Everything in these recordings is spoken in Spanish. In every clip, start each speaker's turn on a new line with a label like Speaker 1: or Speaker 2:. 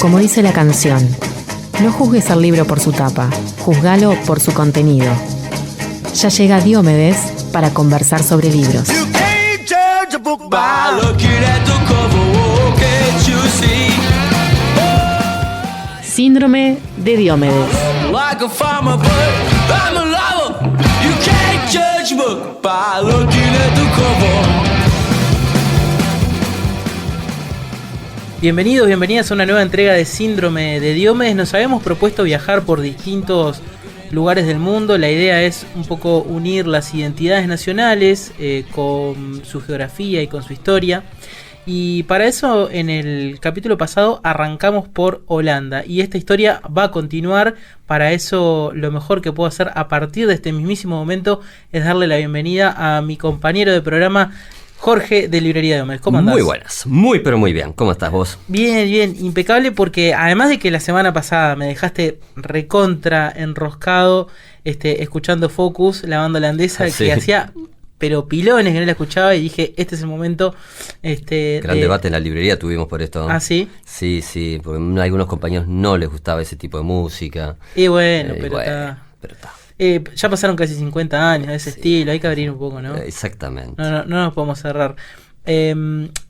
Speaker 1: Como dice la canción, no juzgues al libro por su tapa, juzgalo por su contenido. Ya llega Diomedes para conversar sobre libros. Síndrome de Diomedes.
Speaker 2: Bienvenidos, bienvenidas a una nueva entrega de Síndrome de Diomedes. Nos habíamos propuesto viajar por distintos lugares del mundo. La idea es un poco unir las identidades nacionales con su geografía y con su historia. Y para eso, en el capítulo pasado arrancamos por Holanda y esta historia va a continuar. Para eso, lo mejor que puedo hacer a partir de este mismísimo momento es darle la bienvenida a mi compañero de programa, Jorge de Librería Diomedes. ¿Cómo andás?
Speaker 3: Muy buenas, pero muy bien. ¿Cómo estás vos?
Speaker 2: Bien, bien, impecable, porque además de que la semana pasada me dejaste recontra enroscado escuchando Focus, la banda holandesa,
Speaker 3: sí,
Speaker 2: que hacía pero pilones que no la escuchaba, y dije, este es el momento.
Speaker 3: Gran debate en la librería tuvimos por esto, ¿no?
Speaker 2: ¿Ah, sí?
Speaker 3: Sí, porque a algunos compañeros no les gustaba ese tipo de música.
Speaker 2: Y bueno, pero
Speaker 3: está.
Speaker 2: Ya pasaron casi 50 años de ese estilo, hay que abrir un poco, ¿no?
Speaker 3: Exactamente.
Speaker 2: No nos podemos cerrar.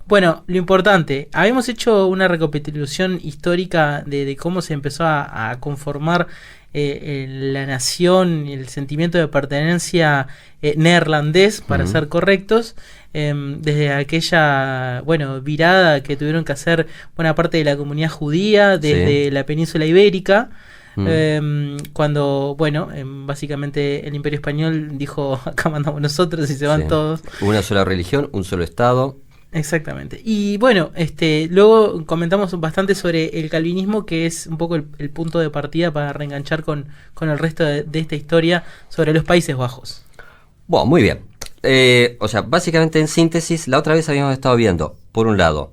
Speaker 2: Bueno, lo importante, habíamos hecho una recapitulación histórica de cómo se empezó a conformar la nación y el sentimiento de pertenencia neerlandés, para ser correctos, desde aquella virada que tuvieron que hacer buena parte de la comunidad judía desde la península ibérica. Cuando, básicamente el Imperio Español dijo, acá mandamos nosotros y se van todos.
Speaker 3: Una sola religión, un solo estado.
Speaker 2: Exactamente. Y bueno, luego comentamos bastante sobre el calvinismo, que es un poco el punto de partida para reenganchar con el resto de esta historia sobre los Países Bajos.
Speaker 3: Bueno, muy bien. Básicamente en síntesis, la otra vez habíamos estado viendo, por un lado,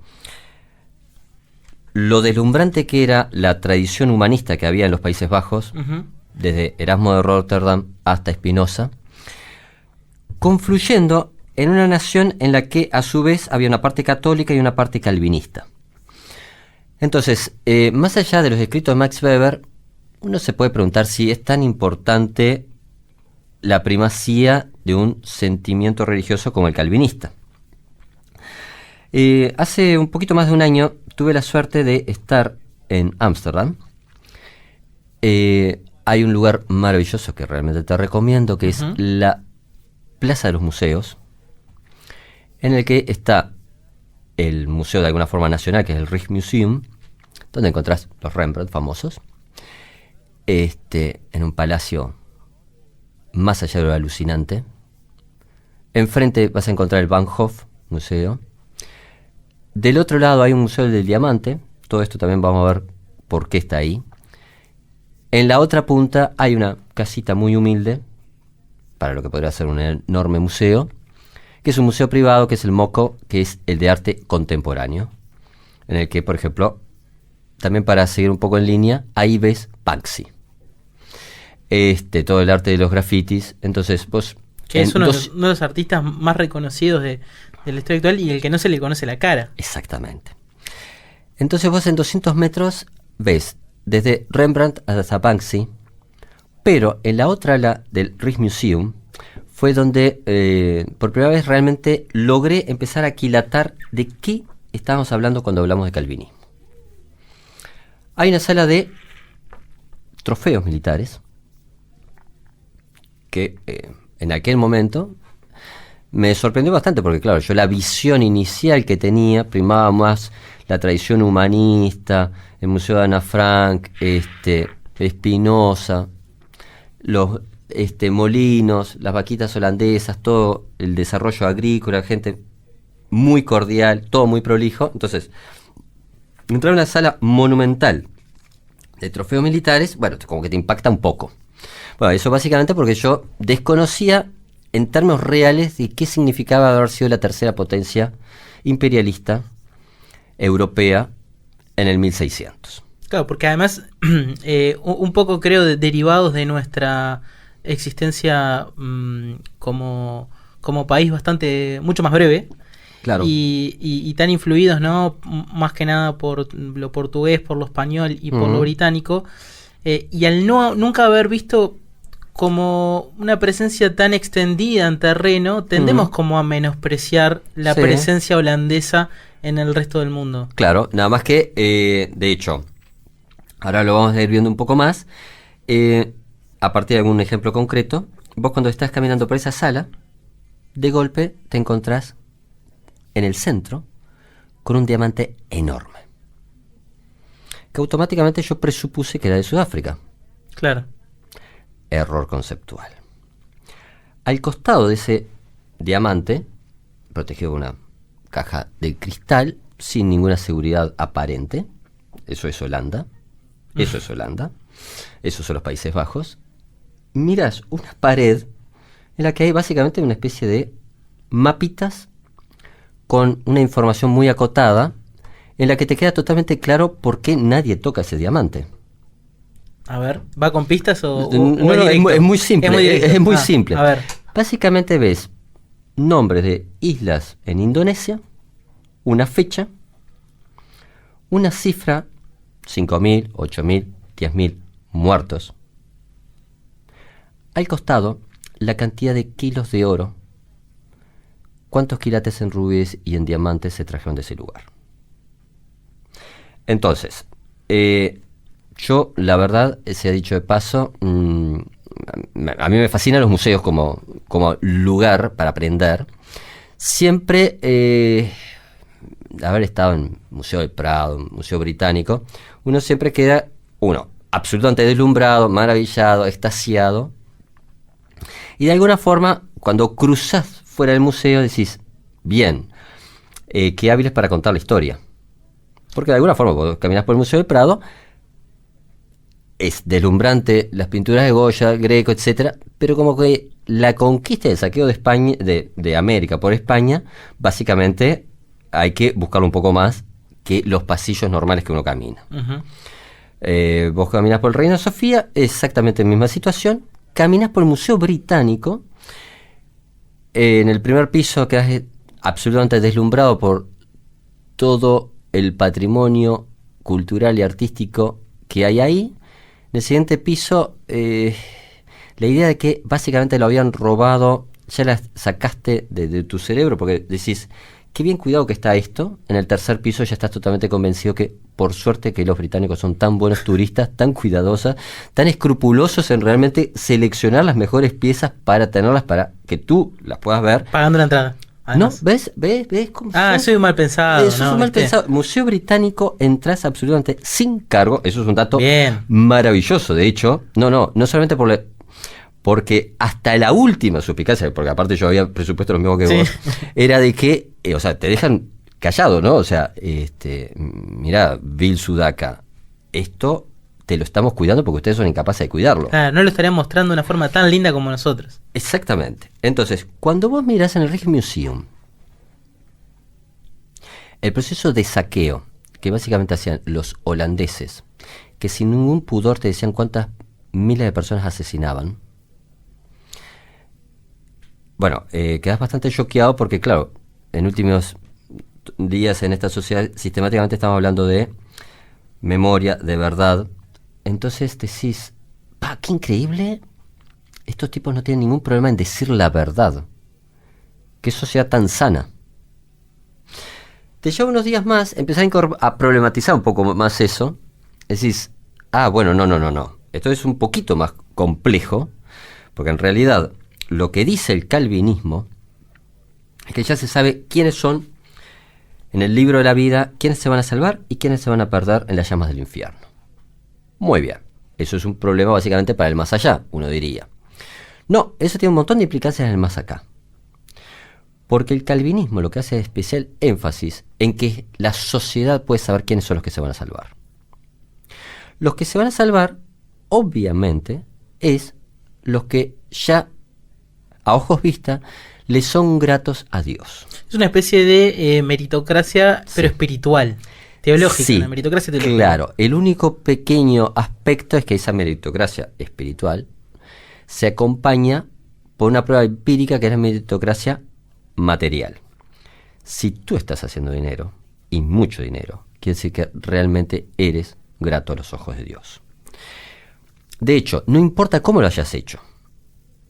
Speaker 3: lo deslumbrante que era la tradición humanista que había en los Países Bajos, desde Erasmo de Rotterdam hasta Spinoza, confluyendo en una nación en la que a su vez había una parte católica y una parte calvinista. Entonces, más allá de los escritos de Max Weber, uno se puede preguntar si es tan importante la primacía de un sentimiento religioso como el calvinista. Hace un poquito más de un año tuve la suerte de estar en Ámsterdam. Hay un lugar maravilloso que realmente te recomiendo, que es la Plaza de los Museos, en el que está el museo de alguna forma nacional, que es el Rijksmuseum, donde encontrás los Rembrandt famosos, en un palacio más allá de lo alucinante. Enfrente vas a encontrar el Van Hoff Museo. Del otro lado hay un museo del diamante. Todo esto también vamos a ver por qué está ahí. En la otra punta hay una casita muy humilde, para lo que podría ser un enorme museo, que es un museo privado, que es el MoCo, que es el de arte contemporáneo, en el que, por ejemplo, también para seguir un poco en línea, ahí ves Banksy. Todo el arte de los grafitis. Entonces vos...
Speaker 2: Que es uno de los artistas más reconocidos de la historia actual y el que no se le conoce la cara.
Speaker 3: Exactamente. Entonces vos en 200 metros ves desde Rembrandt hasta Banksy, pero en la otra ala del Rijksmuseum fue donde por primera vez realmente logré empezar a aquilatar de qué estábamos hablando cuando hablamos de calvinismo. Hay una sala de trofeos militares que en aquel momento me sorprendió bastante, porque claro, yo la visión inicial que tenía primaba más la tradición humanista, el Museo de Ana Frank, Spinoza, los molinos, las vaquitas holandesas, todo el desarrollo agrícola, gente muy cordial, todo muy prolijo. Entonces, entrar en una sala monumental de trofeos militares, como que te impacta un poco. Bueno, eso básicamente porque yo desconocía en términos reales de qué significaba haber sido la tercera potencia imperialista europea en el 1600.
Speaker 2: Claro, porque además, un poco creo derivados de nuestra existencia como país mucho más breve,
Speaker 3: Claro.
Speaker 2: y tan influidos, ¿no? Más que nada por lo portugués, por lo español y por lo británico. Y al nunca haber visto como una presencia tan extendida en terreno, tendemos como a menospreciar la presencia holandesa en el resto del mundo.
Speaker 3: Claro, nada más que, de hecho, ahora lo vamos a ir viendo un poco más, a partir de algún ejemplo concreto. Vos cuando estás caminando por esa sala, de golpe te encontrás en el centro con un diamante enorme, que automáticamente yo presupuse que era de Sudáfrica.
Speaker 2: Claro.
Speaker 3: Error conceptual. Al costado de ese diamante, protegido con una caja de cristal, sin ninguna seguridad aparente, eso es Holanda, esos son los Países Bajos, miras una pared en la que hay básicamente una especie de mapitas con una información muy acotada, en la que te queda totalmente claro por qué nadie toca ese diamante.
Speaker 2: A ver, ¿va con pistas o
Speaker 3: no, es muy simple. Es muy simple.
Speaker 2: A ver.
Speaker 3: Básicamente ves nombres de islas en Indonesia, una fecha, una cifra, 5.000, 8.000, 10.000 muertos. Al costado, la cantidad de kilos de oro, cuántos quilates en rubíes y en diamantes se trajeron de ese lugar. Entonces, yo, la verdad, se ha dicho de paso, a mí me fascinan los museos como lugar para aprender. Siempre, haber estado en el Museo del Prado, Museo Británico, uno siempre queda, absolutamente deslumbrado, maravillado, extasiado. Y de alguna forma, cuando cruzas fuera del museo, decís, bien, qué hábiles para contar la historia. Porque de alguna forma, cuando caminas por el Museo del Prado, es deslumbrante las pinturas de Goya, Greco, etcétera, pero como que la conquista y el saqueo de España, de América por España, básicamente hay que buscarlo un poco más que los pasillos normales que uno camina. Uh-huh. Vos caminas por el Reina Sofía, exactamente la misma situación. Caminas por el Museo Británico, en el primer piso quedas absolutamente deslumbrado por todo el patrimonio cultural y artístico que hay ahí. En el siguiente piso, la idea de que básicamente lo habían robado, ya la sacaste de tu cerebro, porque decís, qué bien cuidado que está esto. En el tercer piso ya estás totalmente convencido que, por suerte, que los británicos son tan buenos turistas, tan cuidadosos, tan escrupulosos en realmente seleccionar las mejores piezas para tenerlas, para que tú las puedas ver.
Speaker 2: Pagando la entrada.
Speaker 3: Además. ¿No? ¿Ves cómo
Speaker 2: soy mal pensado.
Speaker 3: Eso es mal pensado. Museo Británico, entras absolutamente sin cargo. Eso es un dato
Speaker 2: bien
Speaker 3: maravilloso. De hecho, no solamente porque hasta la última suspicacia, porque aparte yo había presupuesto lo mismo que vos, era de que, te dejan callado, ¿no? Mirá, Bill Sudaka, esto te lo estamos cuidando porque ustedes son incapaces de cuidarlo.
Speaker 2: No lo estarían mostrando de una forma tan linda como nosotros.
Speaker 3: Exactamente. Entonces, cuando vos mirás en el Rijksmuseum, el proceso de saqueo que básicamente hacían los holandeses, que sin ningún pudor te decían cuántas miles de personas asesinaban, quedás bastante choqueado porque, claro, en últimos días en esta sociedad sistemáticamente estamos hablando de memoria, de verdad. Entonces decís, qué increíble, estos tipos no tienen ningún problema en decir la verdad. Qué sociedad tan sana. Te lleva unos días más, empezás a problematizar un poco más eso. Decís, no. Esto es un poquito más complejo, porque en realidad lo que dice el calvinismo es que ya se sabe quiénes son en el libro de la vida, quiénes se van a salvar y quiénes se van a perder en las llamas del infierno. Muy bien, eso es un problema básicamente para el más allá, uno diría. No, eso tiene un montón de implicancias en el más acá. Porque el calvinismo lo que hace es especial énfasis en que la sociedad puede saber quiénes son los que se van a salvar. Los que se van a salvar, obviamente, es los que ya, a ojos vista, le son gratos a Dios. Es
Speaker 2: una especie de meritocracia, pero espiritual, teológica,
Speaker 3: sí,
Speaker 2: una meritocracia teológica.
Speaker 3: Claro, el único pequeño aspecto es que esa meritocracia espiritual se acompaña por una prueba empírica que es la meritocracia material. Si tú estás haciendo dinero, y mucho dinero, quiere decir que realmente eres grato a los ojos de Dios. De hecho, no importa cómo lo hayas hecho,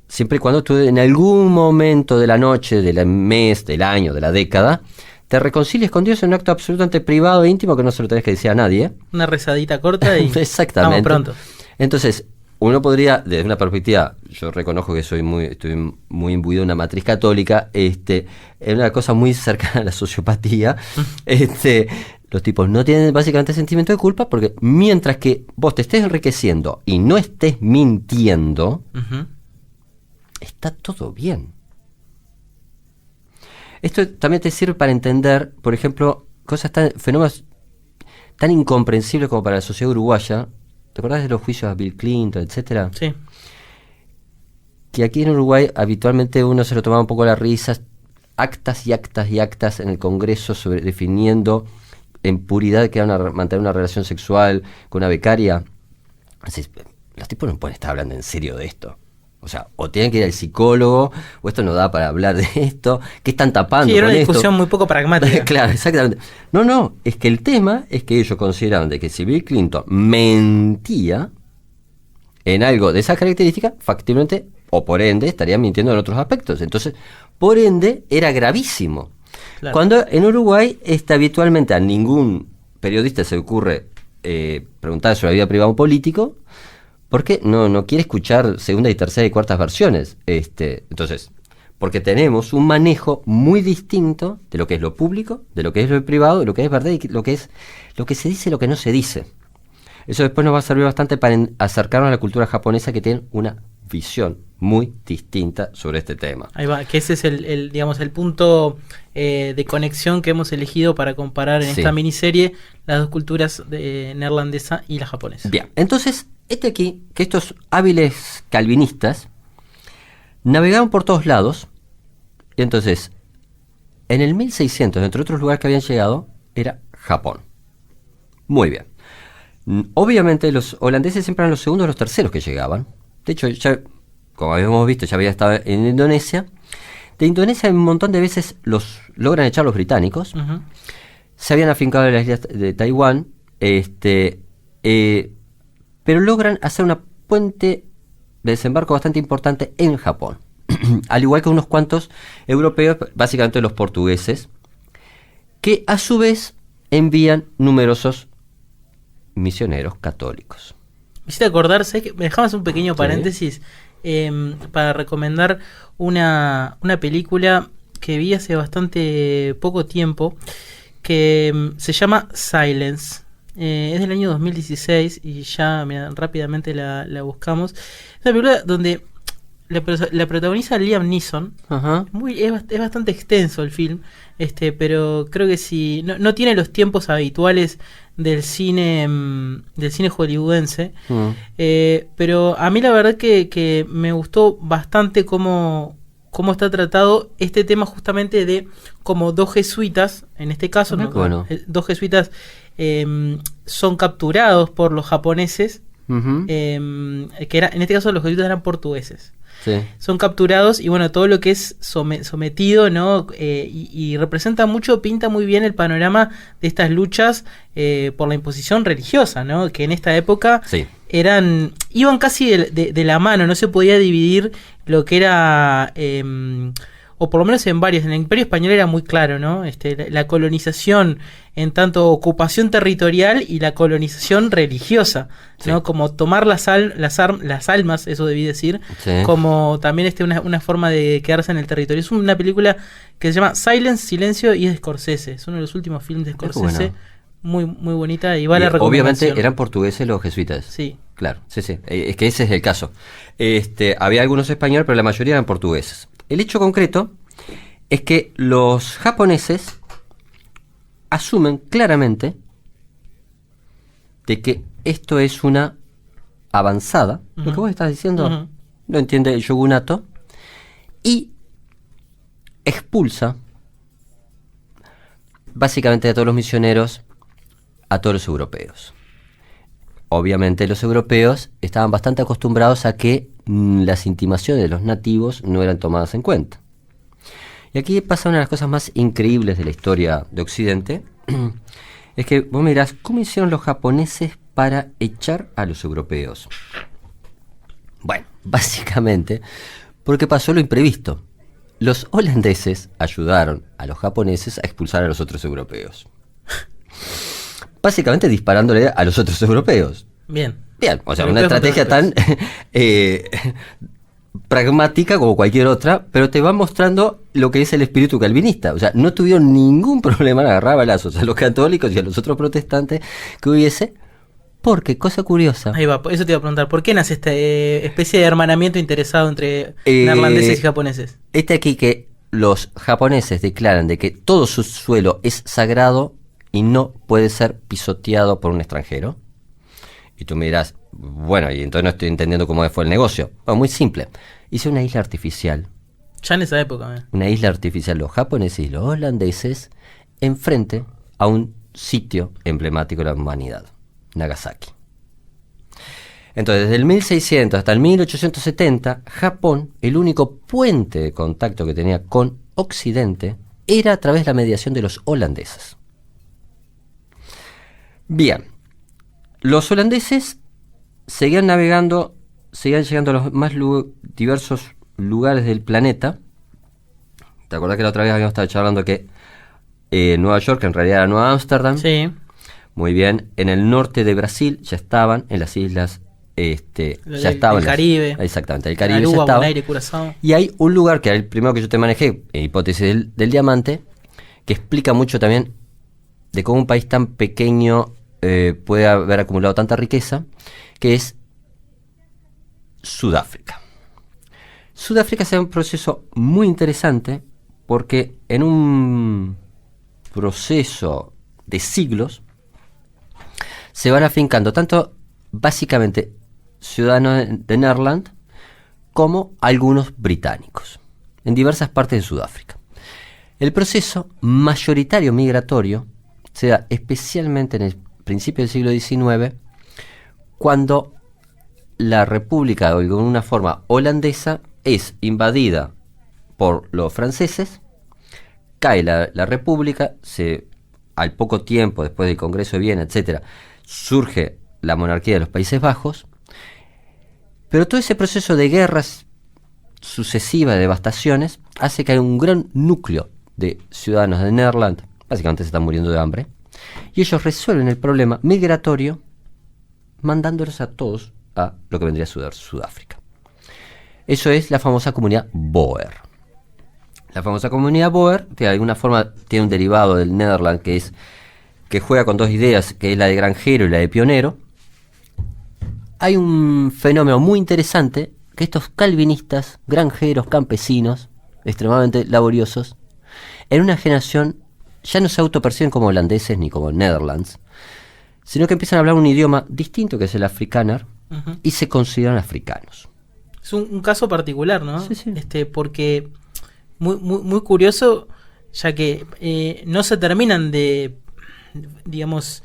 Speaker 3: siempre y cuando tú en algún momento de la noche, del mes, del año, de la década, te reconcilies con Dios en un acto absolutamente privado e íntimo que no se lo tenés que decir a nadie.
Speaker 2: Una rezadita corta y
Speaker 3: exactamente.
Speaker 2: Vamos pronto.
Speaker 3: Entonces, uno podría, desde una perspectiva, yo reconozco que estoy muy imbuido en una matriz católica, en una cosa muy cercana a la sociopatía, los tipos no tienen básicamente sentimiento de culpa porque mientras que vos te estés enriqueciendo y no estés mintiendo, está todo bien. Esto también te sirve para entender, por ejemplo, fenómenos tan incomprensibles como para la sociedad uruguaya. ¿Te acordás de los juicios a Bill Clinton, etcétera?
Speaker 2: Sí.
Speaker 3: Que aquí en Uruguay habitualmente uno se lo tomaba un poco a la risa, actas y actas y actas en el Congreso definiendo en puridad que van a mantener una relación sexual con una becaria. Así, los tipos no pueden estar hablando en serio de esto. O sea, o tienen que ir al psicólogo, o esto no da para hablar de esto. ¿Qué están tapando?
Speaker 2: Sí, era
Speaker 3: con
Speaker 2: una
Speaker 3: esto?
Speaker 2: discusión muy poco pragmática.
Speaker 3: Claro, exactamente. No, es que el tema es que ellos consideraban de que si Bill Clinton mentía en algo de esas características, factiblemente, o por ende, estaría mintiendo en otros aspectos. Entonces, por ende, era gravísimo. Claro. Cuando en Uruguay habitualmente a ningún periodista se le ocurre preguntar sobre la vida privada de un político, porque no quiere escuchar segunda y tercera y cuartas versiones. Entonces, porque tenemos un manejo muy distinto de lo que es lo público, de lo que es lo privado, de lo que es verdad y lo que se dice y lo que no se dice. Eso después nos va a servir bastante para acercarnos a la cultura japonesa, que tiene una visión muy distinta sobre este tema.
Speaker 2: Ahí va, que ese es el punto de conexión que hemos elegido para comparar en esta miniserie las dos culturas neerlandesa y la japonesa.
Speaker 3: Bien, entonces, aquí, que estos hábiles calvinistas navegaron por todos lados, y entonces, en el 1600, entre otros lugares que habían llegado, era Japón. Muy bien. Obviamente los holandeses siempre eran los segundos o los terceros que llegaban. De hecho, ya, como habíamos visto, ya había estado en Indonesia. De Indonesia un montón de veces los logran echar los británicos. Uh-huh. Se habían afincado en las islas de Taiwán, pero logran hacer una puente de desembarco bastante importante en Japón. Al igual que unos cuantos europeos, básicamente los portugueses, que a su vez envían numerosos misioneros católicos.
Speaker 2: Me hiciste acordar, ¿sabes qué? Me dejabas un pequeño paréntesis para recomendar una película que vi hace bastante poco tiempo, que se llama Silence. Es del año 2016 y ya rápidamente la buscamos. Es una película donde la protagoniza Liam Neeson. Uh-huh. Es bastante extenso el film, pero creo que si no tiene los tiempos habituales del cine hollywoodense, pero a mí la verdad que me gustó bastante cómo está tratado este tema, justamente de como dos jesuitas, en este caso, dos jesuitas son capturados por los japoneses, uh-huh. En este caso los jesuitas eran portugueses. Sí. Son capturados y bueno, todo lo que es sometido, ¿no? Y representa mucho, pinta muy bien el panorama de estas luchas por la imposición religiosa, ¿no? Que en esta época iban casi de la mano, no se podía dividir lo que era, o por lo menos en varios, en el Imperio Español era muy claro, ¿no? La colonización en tanto ocupación territorial y la colonización religiosa, ¿no? Como tomar las almas, eso debí decir, como también una forma de quedarse en el territorio. Es una película que se llama Silence, Silencio, y es de Scorsese. Es uno de los últimos films de Scorsese. Muy, muy bonita y vale la recomendación.
Speaker 3: Obviamente eran portugueses los jesuitas.
Speaker 2: Sí.
Speaker 3: Claro, sí. Es que ese es el caso. Había algunos españoles, pero la mayoría eran portugueses. El hecho concreto es que los japoneses asumen claramente de que esto es una avanzada, uh-huh. Lo que vos estás diciendo, uh-huh. Lo entiende el shogunato, y expulsa básicamente a todos los misioneros, a todos los europeos. Obviamente los europeos estaban bastante acostumbrados a que las intimaciones de los nativos no eran tomadas en cuenta. Y Y aquí pasa una de las cosas más increíbles de la historia de Occidente, es que vos me dirás, ¿cómo hicieron los japoneses para echar a los europeos? Bueno, básicamente, porque pasó lo imprevisto. Los holandeses ayudaron a los japoneses a expulsar a los otros europeos. Básicamente disparándole a los otros europeos.
Speaker 2: Bien.
Speaker 3: Bien, o sea,
Speaker 2: Europeos
Speaker 3: una estrategia tan pragmática como cualquier otra, pero te va mostrando lo que es el espíritu calvinista. O sea, no tuvieron ningún problema en agarrar balazos a los católicos y a los otros protestantes que hubiese, porque, cosa curiosa...
Speaker 2: Ahí va, eso te iba a preguntar, ¿por qué nace esta especie de hermanamiento interesado entre neerlandeses y japoneses?
Speaker 3: Aquí que los japoneses declaran de que todo su suelo es sagrado y no puede ser pisoteado por un extranjero. Y tú me dirás, bueno, y entonces no estoy entendiendo cómo fue el negocio. Bueno, muy simple. Hice una isla artificial.
Speaker 2: Ya en esa época.
Speaker 3: Una isla artificial, los japoneses y los holandeses, enfrente a un sitio emblemático de la humanidad, Nagasaki. Entonces, desde el 1600 hasta el 1870, Japón, el único puente de contacto que tenía con Occidente, era a través de la mediación de los holandeses. Bien, los holandeses seguían navegando, seguían llegando a los más diversos lugares del planeta. ¿Te acordás que la otra vez habíamos estado charlando que Nueva York en realidad era Nueva Ámsterdam?
Speaker 2: Sí.
Speaker 3: Muy bien, en el norte de Brasil ya estaban, en las islas, ya estaban.
Speaker 2: El Caribe.
Speaker 3: Exactamente, el Caribe
Speaker 2: Aruba,
Speaker 3: ya estaba.
Speaker 2: Bonaire, Curazao.
Speaker 3: Y hay un lugar que era el primero que yo te manejé, hipótesis del diamante, que explica mucho también de cómo un país tan pequeño puede haber acumulado tanta riqueza, que es Sudáfrica. Sudáfrica es un proceso muy interesante porque en un proceso de siglos se van afincando tanto básicamente ciudadanos de Nederland como algunos británicos en diversas partes de Sudáfrica. El proceso mayoritario migratorio se da especialmente en el principio del siglo XIX, cuando la república, de alguna forma holandesa, es invadida por los franceses, cae la república, al poco tiempo, después del Congreso de Viena, etc., surge la monarquía de los Países Bajos, pero todo ese proceso de guerras sucesivas, de devastaciones, hace que haya un gran núcleo de ciudadanos de Nederland, básicamente se están muriendo de hambre, y ellos resuelven el problema migratorio mandándolos a todos a lo que vendría a Sudáfrica. Eso es la famosa comunidad Boer. La famosa comunidad Boer, que de alguna forma tiene un derivado del Nederland, que juega con dos ideas, que es la de granjero y la de pionero. Hay un fenómeno muy interesante, que estos calvinistas, granjeros, campesinos, extremadamente laboriosos, en una generación ya no se autoperciben como holandeses ni como Netherlands, sino que empiezan a hablar un idioma distinto, que es el afrikaner, y se consideran africanos.
Speaker 2: Es un caso particular, ¿no?
Speaker 3: Sí, sí.
Speaker 2: Porque muy curioso, ya que no se terminan de, digamos,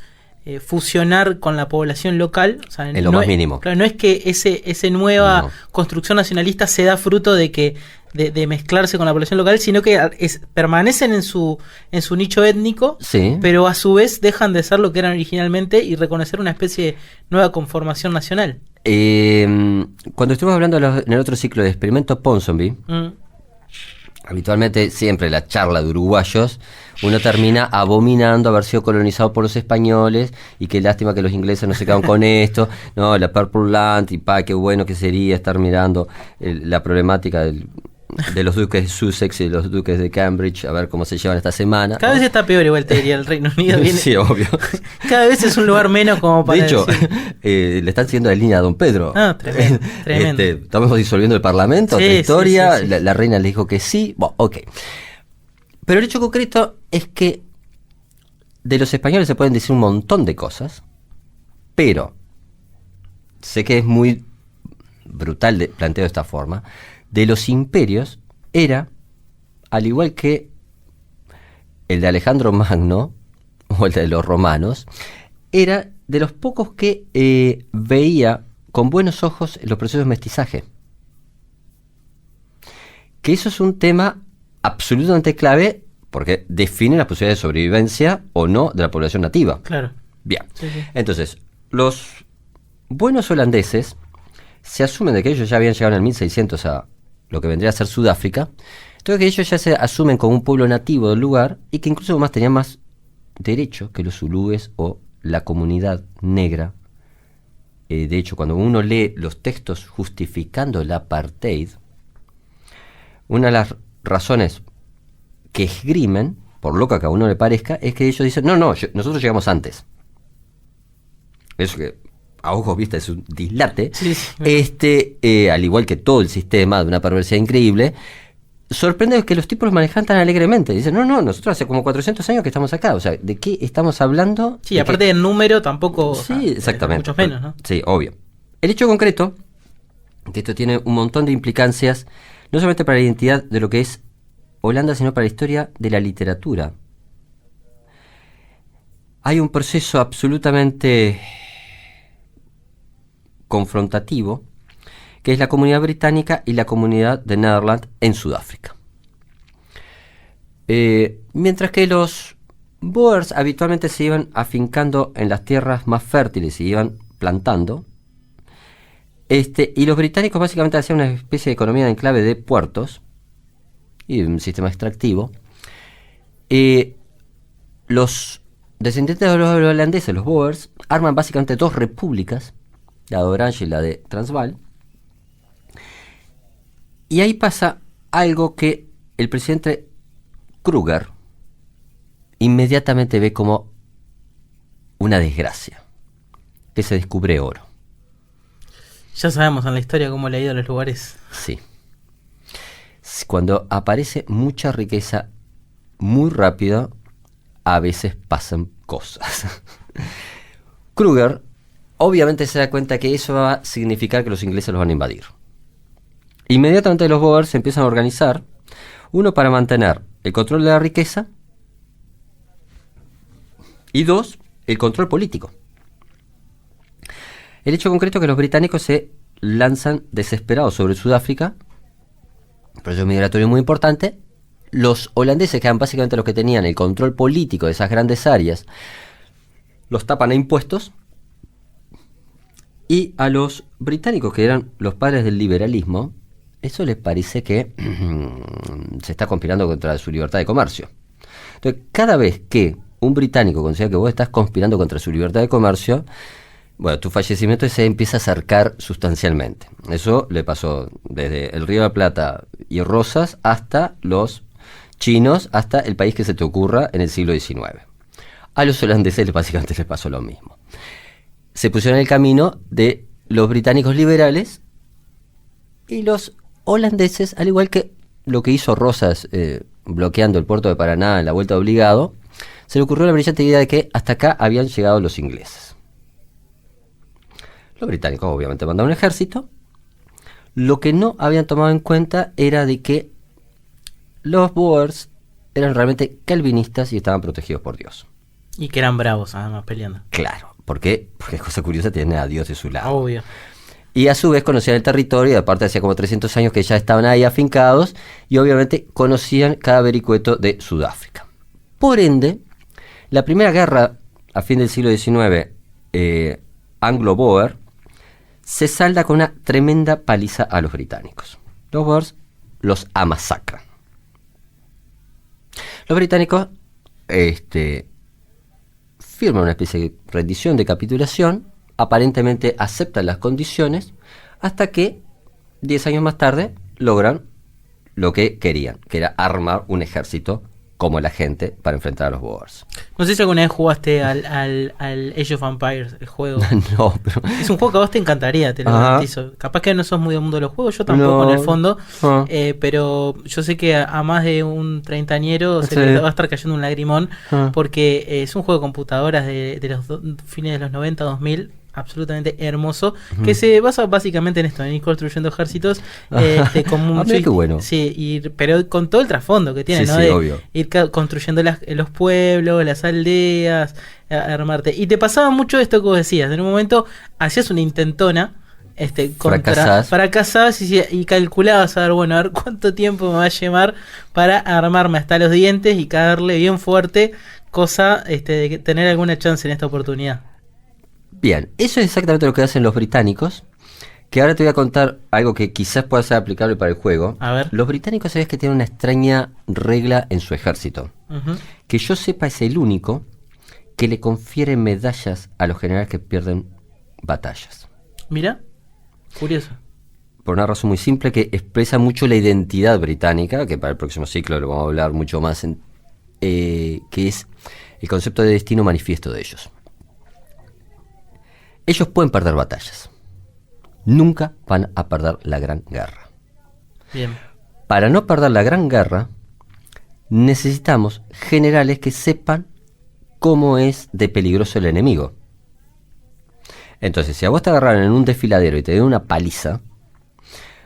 Speaker 2: fusionar con la población local. O sea,
Speaker 3: en lo más mínimo.
Speaker 2: Claro, no es que ese nueva construcción nacionalista se da fruto de que de mezclarse con la población local, sino que permanecen en su nicho étnico,
Speaker 3: sí,
Speaker 2: pero a su vez dejan de ser lo que eran originalmente y reconocer una especie de nueva conformación nacional.
Speaker 3: Cuando estuvimos hablando en el otro ciclo de Experimento Ponsonby, habitualmente siempre la charla de uruguayos, uno termina abominando haber sido colonizado por los españoles y qué lástima que los ingleses no se quedan con esto, no, la Purple Land y qué bueno que sería estar mirando la problemática de los duques de Sussex y los duques de Cambridge, a ver cómo se llevan esta semana.
Speaker 2: Cada vez está peor, igual te diría, el Reino Unido viene.
Speaker 3: Sí, obvio.
Speaker 2: Cada vez es un lugar menos como para
Speaker 3: de hecho,
Speaker 2: decir.
Speaker 3: le están siguiendo la línea a Don Pedro.
Speaker 2: Ah, tremendo.
Speaker 3: Estamos disolviendo el Parlamento,
Speaker 2: sí,
Speaker 3: otra historia,
Speaker 2: sí.
Speaker 3: La reina le dijo que sí, bueno, ok. Pero el hecho concreto es que de los españoles se pueden decir un montón de cosas, pero sé que es muy brutal planteo de esta forma. De los imperios era, al igual que el de Alejandro Magno o el de los romanos, era de los pocos que veía con buenos ojos los procesos de mestizaje. Que eso es un tema absolutamente clave porque define las posibilidades de sobrevivencia o no de la población nativa.
Speaker 2: Claro.
Speaker 3: Bien.
Speaker 2: Sí, sí.
Speaker 3: Entonces, los buenos holandeses se asumen de que ellos ya habían llegado en el 1600 a lo que vendría a ser Sudáfrica. Entonces que ellos ya se asumen como un pueblo nativo del lugar y que incluso más tenían más derecho que los zulúes o la comunidad negra. De hecho, cuando uno lee los textos justificando el apartheid, una de las razones que esgrimen, por loca que a uno le parezca, es que ellos dicen, no, nosotros llegamos antes. Eso que a ojos vista es un dislate.
Speaker 2: Sí, sí.
Speaker 3: Al igual que todo el sistema de una perversidad increíble, sorprende que los tipos los manejan tan alegremente. Dicen, no, nosotros hace como 400 años que estamos acá. O sea, ¿de qué estamos hablando?
Speaker 2: Sí, aparte del número tampoco...
Speaker 3: Sí, exactamente.
Speaker 2: Muchos menos, ¿no?
Speaker 3: Sí, obvio. El hecho concreto, que esto tiene un montón de implicancias, no solamente para la identidad de lo que es Holanda, sino para la historia de la literatura. Hay un proceso absolutamente confrontativo, que es la comunidad británica y la comunidad de Nederland en Sudáfrica. Mientras que los Boers habitualmente se iban afincando en las tierras más fértiles y iban plantando, y los británicos básicamente hacían una especie de economía de enclave de puertos y un sistema extractivo. Los descendientes de los holandeses, los Boers, arman básicamente dos repúblicas, la de Orange y la de Transvaal. Y ahí pasa algo que el presidente Kruger inmediatamente ve como una desgracia, que se descubre oro.
Speaker 2: Ya sabemos en la historia cómo le ha ido a los lugares.
Speaker 3: Sí. Cuando aparece mucha riqueza muy rápido, a veces pasan cosas. Kruger obviamente se da cuenta que eso va a significar que los ingleses los van a invadir. Inmediatamente los Boers se empiezan a organizar, uno para mantener el control de la riqueza y dos, el control político. El hecho concreto es que los británicos se lanzan desesperados sobre Sudáfrica, proceso migratorio muy importante. Los holandeses, que eran básicamente los que tenían el control político de esas grandes áreas, los tapan a impuestos, y a los británicos, que eran los padres del liberalismo, eso les parece que se está conspirando contra su libertad de comercio. Entonces, cada vez que un británico considera que vos estás conspirando contra su libertad de comercio, bueno, tu fallecimiento se empieza a acercar sustancialmente. Eso le pasó desde el Río de la Plata y Rosas hasta los chinos, hasta el país que se te ocurra en el siglo XIX. A los holandeses básicamente les pasó lo mismo. Se pusieron en el camino de los británicos liberales y los holandeses, al igual que lo que hizo Rosas bloqueando el puerto de Paraná en la vuelta de obligado, se le ocurrió la brillante idea de que hasta acá habían llegado los ingleses. Los británicos obviamente mandaron un ejército. Lo que no habían tomado en cuenta era de que los Boers eran realmente calvinistas y estaban protegidos por Dios.
Speaker 2: Y que eran bravos, además, peleando.
Speaker 3: Claro, porque es cosa curiosa, tienen a Dios de su lado.
Speaker 2: Obvio.
Speaker 3: Y a su vez conocían el territorio, y aparte hacía como 300 años que ya estaban ahí afincados, y obviamente conocían cada vericueto de Sudáfrica. Por ende, la primera guerra a fin del siglo XIX, Anglo-Boer, se salda con una tremenda paliza a los británicos. Los Boers los amasacran. Los británicos firman una especie de rendición, de capitulación, aparentemente aceptan las condiciones, hasta que 10 años más tarde logran lo que querían, que era armar un ejército como la gente para enfrentar a los Boers.
Speaker 2: No sé si alguna vez jugaste al Age of Empires, el juego.
Speaker 3: No, pero...
Speaker 2: Es un juego que a vos te encantaría, te lo garantizo. Capaz que no sos muy del mundo de los juegos, yo tampoco
Speaker 3: No.
Speaker 2: en el fondo, pero yo sé que a más de un treintañero se le va a estar cayendo un lagrimón, porque es un juego de computadoras de los fines de los 90, 2000, absolutamente hermoso, que se basa básicamente en esto, en ir construyendo ejércitos, como
Speaker 3: mira qué bueno.
Speaker 2: Sí, pero con todo el trasfondo que tiene,
Speaker 3: Sí,
Speaker 2: ¿no?
Speaker 3: sí,
Speaker 2: De
Speaker 3: obvio.
Speaker 2: ir construyendo los pueblos, las aldeas, armarte. Y te pasaba mucho esto que vos decías, en un momento hacías una intentona fracasabas y calculabas, a ver, bueno, a ver cuánto tiempo me va a llevar para armarme hasta los dientes y caerle bien fuerte, cosa de tener alguna chance en esta oportunidad.
Speaker 3: Bien, eso es exactamente lo que hacen los británicos, que ahora te voy a contar algo que quizás pueda ser aplicable para el juego.
Speaker 2: A ver.
Speaker 3: Los británicos, sabes que tienen una extraña regla en su ejército.
Speaker 2: Uh-huh.
Speaker 3: Que yo sepa es el único que le confiere medallas a los generales que pierden batallas.
Speaker 2: Mira, curioso.
Speaker 3: Por una razón muy simple que expresa mucho la identidad británica, que para el próximo ciclo lo vamos a hablar mucho más, que es el concepto de destino manifiesto de ellos. Ellos pueden perder batallas. Nunca van a perder la gran guerra.
Speaker 2: Bien.
Speaker 3: Para no perder la gran guerra, necesitamos generales que sepan cómo es de peligroso el enemigo. Entonces, si a vos te agarraron en un desfiladero y te dieron una paliza,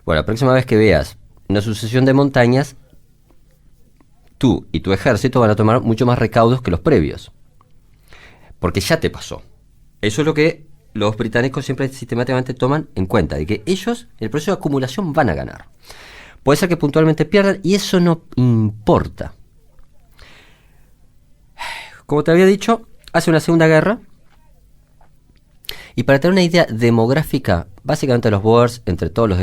Speaker 3: bueno, la próxima vez que veas una sucesión de montañas, tú y tu ejército van a tomar mucho más recaudos que los previos. Porque ya te pasó. Eso es lo que los británicos siempre sistemáticamente toman en cuenta, de que ellos en el proceso de acumulación van a ganar. Puede ser que puntualmente pierdan y eso no importa. Como te había dicho, hace una segunda guerra. Y para tener una idea demográfica, básicamente los Boers, entre todos los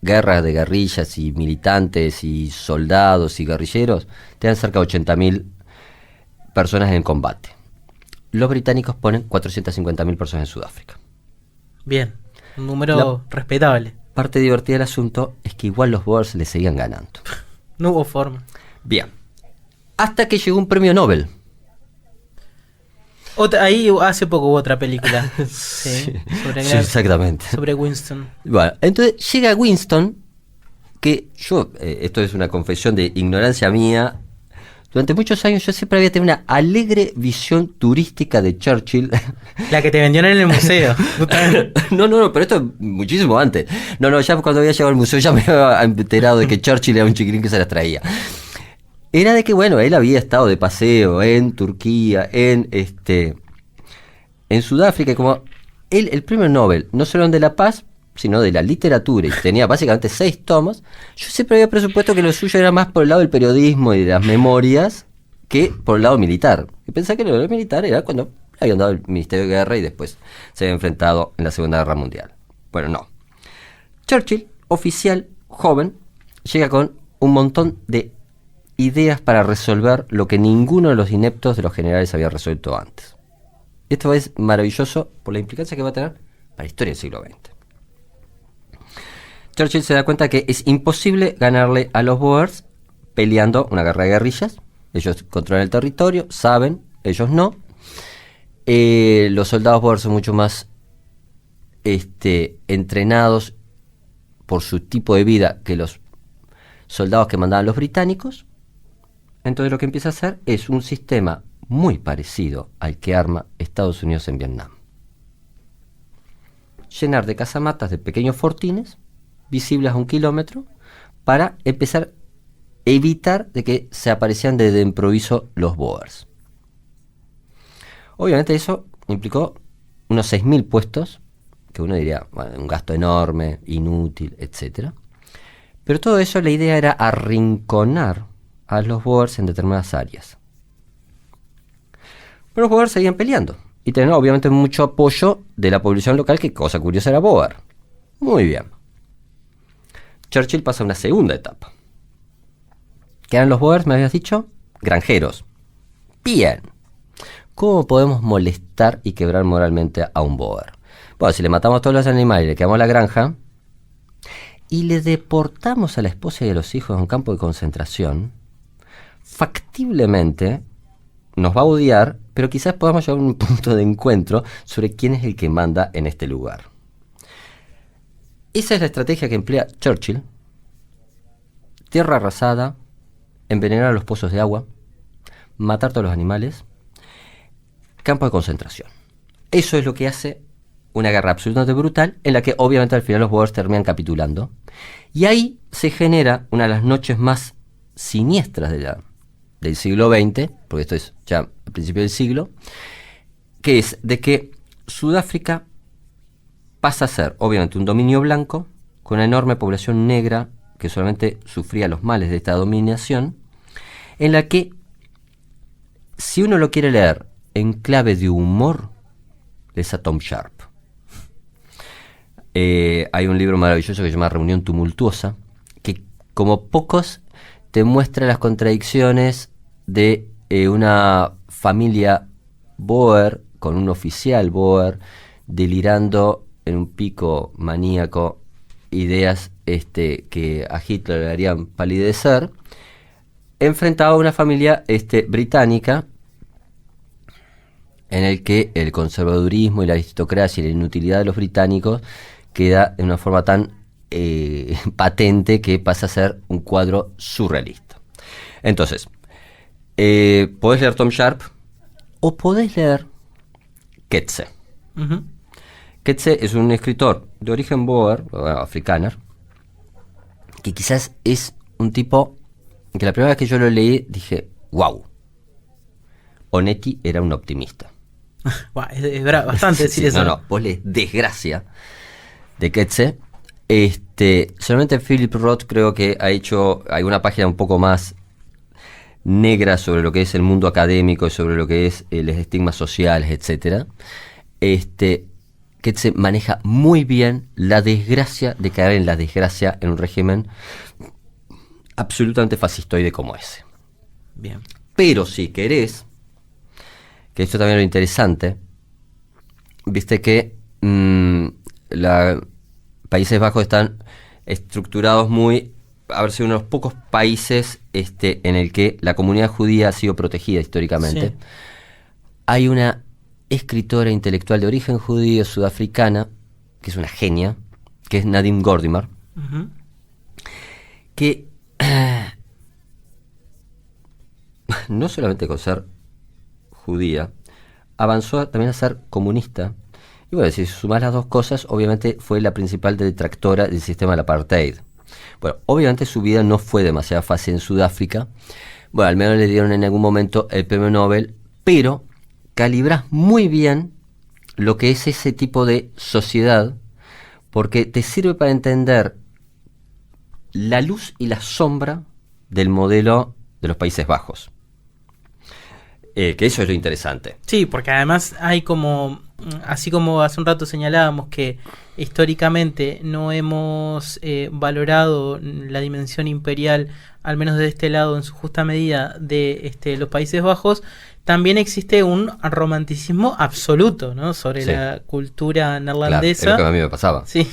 Speaker 3: guerras de guerrillas y militantes y soldados y guerrilleros, te dan cerca de 80.000 personas en combate. Los británicos ponen 450.000 personas en Sudáfrica.
Speaker 2: Bien, un número respetable.
Speaker 3: Parte divertida del asunto es que igual los Boers le seguían ganando.
Speaker 2: No hubo forma.
Speaker 3: Bien. Hasta que llegó un premio Nobel.
Speaker 2: Ahí hace poco hubo otra película. Sí,
Speaker 3: sí, exactamente.
Speaker 2: Sobre Winston.
Speaker 3: Bueno, entonces llega Winston, que yo, esto es una confesión de ignorancia mía, durante muchos años yo siempre había tenido una alegre visión turística de Churchill.
Speaker 2: La que te vendieron en el museo.
Speaker 3: No, pero esto es muchísimo antes. No, ya cuando había llegado al museo ya me había enterado de que Churchill era un chiquilín que se las traía. Era de que, bueno, él había estado de paseo en Turquía, en Sudáfrica, y como él, el premio Nobel, no solo de la paz, sino de la literatura, y tenía básicamente 6 tomos, yo siempre había presupuesto que lo suyo era más por el lado del periodismo y de las memorias que por el lado militar. Y pensaba que lo militar era cuando habían dado el Ministerio de Guerra y después se había enfrentado en la Segunda Guerra Mundial. Bueno, no. Churchill, oficial, joven, llega con un montón de ideas para resolver lo que ninguno de los ineptos de los generales había resuelto antes. Esto es maravilloso por la implicancia que va a tener para la historia del siglo XX. Churchill se da cuenta que es imposible ganarle a los Boers peleando una guerra de guerrillas. Ellos controlan el territorio, saben, ellos no. Los soldados Boers son mucho más entrenados por su tipo de vida que los soldados que mandaban los británicos. Entonces lo que empieza a hacer es un sistema muy parecido al que arma Estados Unidos en Vietnam. Llenar de casamatas de pequeños fortines, visibles a 1 kilómetro, para empezar a evitar de que se aparecieran de improviso los Boers. Obviamente eso implicó unos 6.000 puestos, que uno diría, bueno, un gasto enorme, inútil, etc. Pero todo eso, la idea era arrinconar a los Boers en determinadas áreas. Pero los Boers seguían peleando y tenían obviamente mucho apoyo de la población local, que cosa curiosa era Boer. Muy bien. Churchill pasa a una segunda etapa. ¿Qué eran los Boers, me habías dicho? Granjeros. Bien. ¿Cómo podemos molestar y quebrar moralmente a un Boer? Bueno, si le matamos todos los animales y le quedamos la granja y le deportamos a la esposa y a los hijos a un campo de concentración, factiblemente nos va a odiar, pero quizás podamos llegar a un punto de encuentro sobre quién es el que manda en este lugar. Esa es la estrategia que emplea Churchill. Tierra arrasada, envenenar los pozos de agua, matar todos los animales, campo de concentración. Eso es lo que hace una guerra absolutamente brutal, en la que obviamente al final los Boers terminan capitulando. Y ahí se genera una de las noches más siniestras del siglo XX, porque esto es ya al principio del siglo, que es de que Sudáfrica pasa a ser, obviamente, un dominio blanco con una enorme población negra que solamente sufría los males de esta dominación, en la que, si uno lo quiere leer en clave de humor, lees a Tom Sharp. Hay un libro maravilloso que se llama Reunión Tumultuosa, que como pocos te muestra las contradicciones de una familia Boer con un oficial Boer delirando en un pico maníaco ideas que a Hitler le harían palidecer, enfrentado a una familia británica en el que el conservadurismo y la aristocracia y la inutilidad de los británicos queda de una forma tan patente que pasa a ser un cuadro surrealista. Entonces, podés leer Tom Sharp o podés leer Coetzee.
Speaker 2: Ujú.
Speaker 3: Coetzee es un escritor de origen boer, afrikaner, que quizás es un tipo que la primera vez que yo lo leí dije, wow, Onetti era un optimista.
Speaker 2: Buah, es bastante decir
Speaker 3: Sí,
Speaker 2: eso.
Speaker 3: no, vos lees Desgracia de Coetzee. Solamente Philip Roth creo que ha hecho alguna página un poco más negra sobre lo que es el mundo académico y sobre lo que es los estigmas sociales, etcétera. Coetzee maneja muy bien la desgracia de caer en la desgracia en un régimen absolutamente fascistoide como ese.
Speaker 2: Bien.
Speaker 3: Pero si querés, que esto también es lo interesante, viste que Países Bajos están estructurados muy, a ver si uno de los pocos países en el que la comunidad judía ha sido protegida históricamente.
Speaker 2: Sí.
Speaker 3: Hay una escritora intelectual de origen judío sudafricana, que es una genia, que es Nadim Gordimer,
Speaker 2: Ujú.
Speaker 3: que no solamente con ser judía, avanzó también a ser comunista. Y bueno, si sumás las dos cosas, obviamente fue la principal detractora del sistema del apartheid. Bueno, obviamente su vida no fue demasiado fácil en Sudáfrica. Bueno, al menos le dieron en algún momento el premio Nobel, pero calibrás muy bien lo que es ese tipo de sociedad, porque te sirve para entender la luz y la sombra del modelo de los Países Bajos. Que eso es lo interesante.
Speaker 2: Sí, porque además hay como, así como hace un rato señalábamos que históricamente no hemos valorado la dimensión imperial, al menos de este lado en su justa medida, de los Países Bajos, también existe un romanticismo absoluto, ¿no? Sobre
Speaker 3: Sí.
Speaker 2: la cultura
Speaker 3: Claro,
Speaker 2: neerlandesa.
Speaker 3: es lo que a mí me pasaba.
Speaker 2: Sí,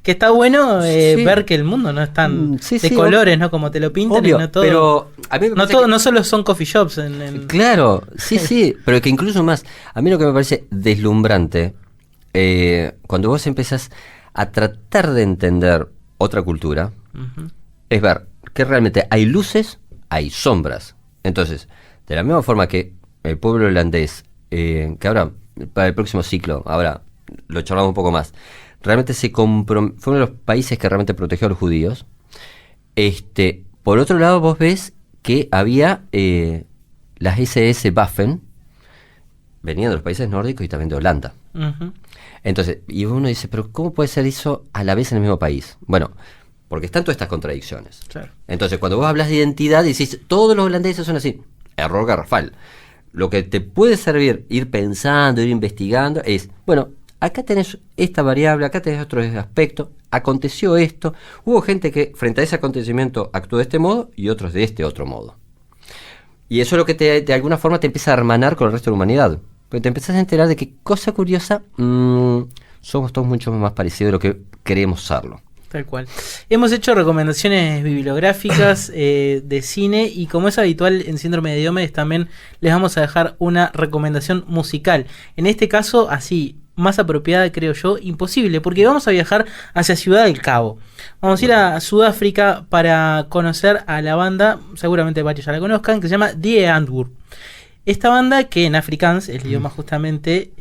Speaker 2: que está bueno
Speaker 3: Sí.
Speaker 2: ver que el mundo no es tan
Speaker 3: Sí,
Speaker 2: de
Speaker 3: sí,
Speaker 2: colores, ¿no? Como te lo pintan,
Speaker 3: Obvio,
Speaker 2: y no todo.
Speaker 3: pero a mí me
Speaker 2: no
Speaker 3: parece
Speaker 2: todo,
Speaker 3: que-
Speaker 2: no solo son coffee shops en
Speaker 3: Claro, sí, pero que incluso más, a mí lo que me parece deslumbrante, cuando vos empezás a tratar de entender otra cultura,
Speaker 2: Ujú.
Speaker 3: es ver que realmente hay luces, hay sombras. Entonces, de la misma forma que el pueblo holandés, que ahora, para el próximo ciclo, ahora lo charlamos un poco más, realmente fue uno de los países que realmente protegió a los judíos. Por otro lado, vos ves que había las SS Waffen, venían de los países nórdicos y también de Holanda.
Speaker 2: Ujú.
Speaker 3: Entonces, y uno dice, pero ¿cómo puede ser eso a la vez en el mismo país? Bueno, porque están todas estas contradicciones.
Speaker 2: Claro.
Speaker 3: Entonces, cuando vos hablas de identidad, decís, todos los holandeses son así. Error garrafal. Lo que te puede servir ir pensando, ir investigando, es, bueno, acá tenés esta variable, acá tenés otro aspecto, aconteció esto, hubo gente que frente a ese acontecimiento actuó de este modo y otros de este otro modo. Y eso es lo que de alguna forma te empieza a hermanar con el resto de la humanidad. Porque te empiezas a enterar de que, cosa curiosa, somos todos mucho más parecidos de lo que queremos serlo.
Speaker 2: Tal cual. Hemos hecho recomendaciones bibliográficas de cine, y como es habitual en Síndrome de Diomedes, también les vamos a dejar una recomendación musical. En este caso, así, más apropiada, creo yo, imposible, porque vamos a viajar hacia Ciudad del Cabo. Vamos a ir a Sudáfrica para conocer a la banda, seguramente varios ya la conozcan, que se llama Die Antwoord. Esta banda, que en Afrikaans, el idioma justamente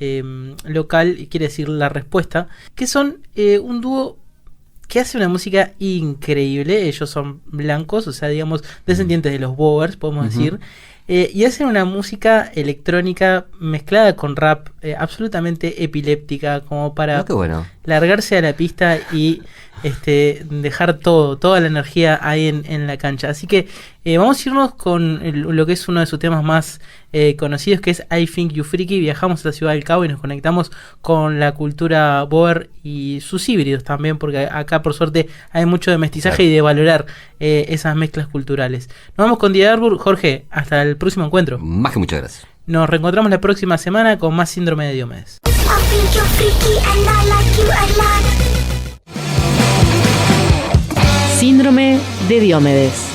Speaker 2: local, quiere decir la respuesta, que son un dúo que hace una música increíble. Ellos son blancos, o sea, digamos, descendientes de los Boers, podemos decir. y hacen una música electrónica mezclada con rap, absolutamente epiléptica, como para
Speaker 3: Qué bueno.
Speaker 2: largarse a la pista y dejar toda la energía ahí en la cancha. Así que vamos a irnos con lo que es uno de sus temas más conocidos, que es I Think You Freaky. Viajamos a la Ciudad del Cabo y nos conectamos con la cultura boer y sus híbridos también, porque acá por suerte hay mucho de mestizaje y de valorar esas mezclas culturales. Nos vamos con Die Arbor. Jorge, hasta el próximo encuentro.
Speaker 3: Más que muchas gracias.
Speaker 2: Nos reencontramos la próxima semana con más Síndrome de Diomedes.
Speaker 4: I think you're freaky and I like you a lot.
Speaker 1: Síndrome de Diomedes.